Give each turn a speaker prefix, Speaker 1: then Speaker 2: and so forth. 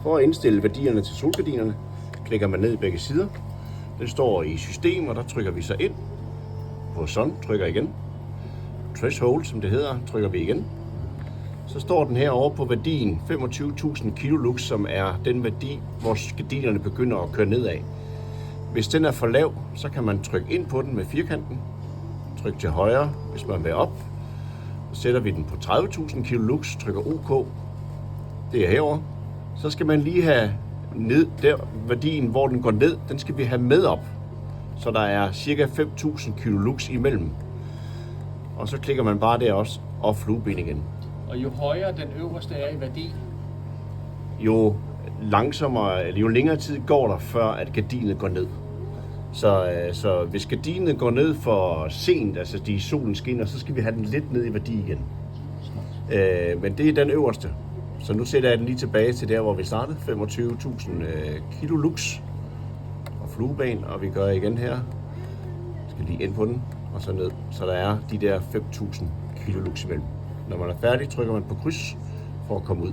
Speaker 1: For at indstille værdierne til solgardinerne, klikker man ned i begge sider. Den står i system, og der trykker vi så ind. På Sun trykker igen. Threshold, som det hedder, trykker vi igen. Så står den herovre på værdien 25.000 kilolux, som er den værdi, hvor gardinerne begynder at køre nedad. Hvis den er for lav, så kan man trykke ind på den med firkanten. Tryk til højre, hvis man vil op. Så sætter vi den på 30.000 kilolux, trykker OK. Det er herovre. Så skal man lige have ned der værdien, hvor den går ned, den skal vi have med op. Så der er cirka 5.000 kilolux imellem. Og så klikker man bare der også off flueben igen.
Speaker 2: Og jo højere den øverste er i værdi,
Speaker 1: Jo langsommere, eller jo længere tid går der, før at gardinet går ned. Så hvis gardinet går ned for sent, altså de solen skinner, så skal vi have den lidt ned i værdi igen. Men det er den øverste. Så nu sætter jeg den lige tilbage til der, hvor vi startede. 25.000 kilolux og flueben, og vi gør igen her. Jeg skal lige ind på den, og så ned. Så der er de der 5.000 kilolux imellem. Når man er færdig, trykker man på kryds for at komme ud.